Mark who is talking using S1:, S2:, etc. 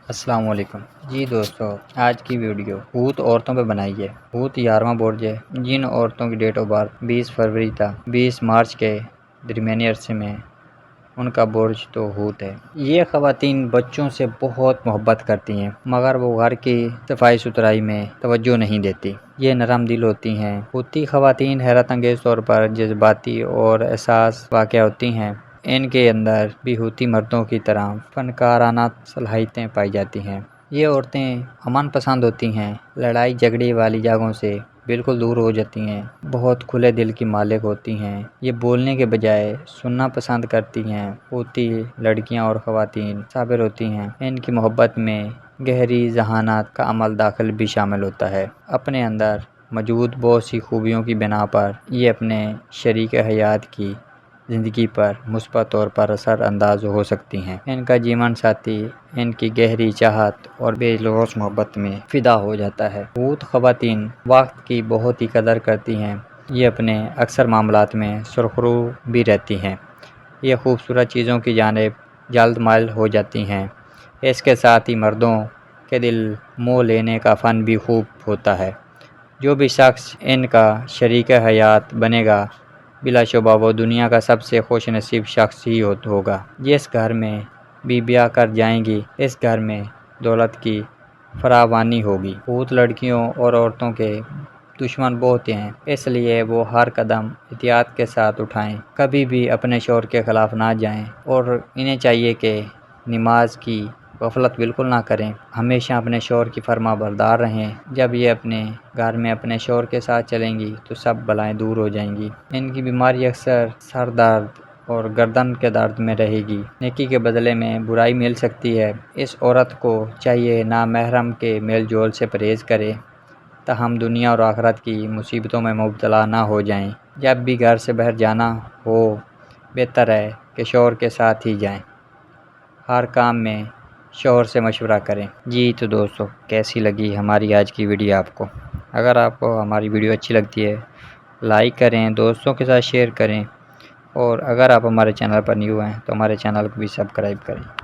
S1: السلام علیکم جی دوستو، آج کی ویڈیو بھوت عورتوں پہ بنائی ہے۔ بھوت 11واں برج ہے، جن عورتوں کی ڈیٹ آف برتھ 20 فروری تا 20 مارچ کے درمیانی عرصے میں، ان کا برج تو بھوت ہے۔ یہ خواتین بچوں سے بہت محبت کرتی ہیں، مگر وہ گھر کی صفائی ستھرائی میں توجہ نہیں دیتی۔ یہ نرم دل ہوتی ہیں۔ بھوتی خواتین حیرت انگیز طور پر جذباتی اور احساس واقع ہوتی ہیں۔ ان کے اندر بھی بھوتی مردوں کی طرح فنکارانہ صلاحیتیں پائی جاتی ہیں۔ یہ عورتیں امن پسند ہوتی ہیں، لڑائی جھگڑے والی جگہوں سے بالکل دور ہو جاتی ہیں، بہت کھلے دل کی مالک ہوتی ہیں۔ یہ بولنے کے بجائے سننا پسند کرتی ہیں۔ بھوتی لڑکیاں اور خواتین صابر ہوتی ہیں۔ ان کی محبت میں گہری ذہانت کا عمل دخل بھی شامل ہوتا ہے۔ اپنے اندر موجود بہت سی خوبیوں کی بنا پر یہ اپنے شریک حیات کی زندگی پر مثبت طور پر اثر انداز ہو سکتی ہیں۔ ان کا جیون ساتھی ان کی گہری چاہت اور بے لوث محبت میں فدا ہو جاتا ہے۔ بھوت خواتین وقت کی بہت ہی قدر کرتی ہیں۔ یہ اپنے اکثر معاملات میں سرخرو بھی رہتی ہیں۔ یہ خوبصورت چیزوں کی جانب جلد مائل ہو جاتی ہیں۔ اس کے ساتھ ہی مردوں کے دل موہ لینے کا فن بھی خوب ہوتا ہے۔ جو بھی شخص ان کا شریک حیات بنے گا، بلا شبہ وہ دنیا کا سب سے خوش نصیب شخص ہی ہوگا۔ جس گھر میں بھی بیاہ کر جائیں گی، اس گھر میں دولت کی فراوانی ہوگی۔ بھوت لڑکیوں اور عورتوں کے دشمن بہت ہیں، اس لیے وہ ہر قدم احتیاط کے ساتھ اٹھائیں۔ کبھی بھی اپنے شوہر کے خلاف نہ جائیں، اور انہیں چاہیے کہ نماز کی غفلت بالکل نہ کریں۔ ہمیشہ اپنے شوہر کی فرما بردار رہیں۔ جب یہ اپنے گھر میں اپنے شوہر کے ساتھ چلیں گی تو سب بلائیں دور ہو جائیں گی۔ ان کی بیماری اکثر سر درد اور گردن کے درد میں رہے گی۔ نیکی کے بدلے میں برائی مل سکتی ہے۔ اس عورت کو چاہیے نامحرم کے میل جول سے پرہیز کرے، تاہم دنیا اور آخرت کی مصیبتوں میں مبتلا نہ ہو جائیں۔ جب بھی گھر سے باہر جانا ہو، بہتر ہے کہ شوہر کے ساتھ ہی جائیں۔ ہر کام میں شوہر سے مشورہ کریں۔ جی تو دوستو، کیسی لگی ہماری آج کی ویڈیو آپ کو؟ اگر آپ کو ہماری ویڈیو اچھی لگتی ہے، لائک کریں، دوستوں کے ساتھ شیئر کریں، اور اگر آپ ہمارے چینل پر نیو ہیں تو ہمارے چینل کو بھی سبسکرائب کریں۔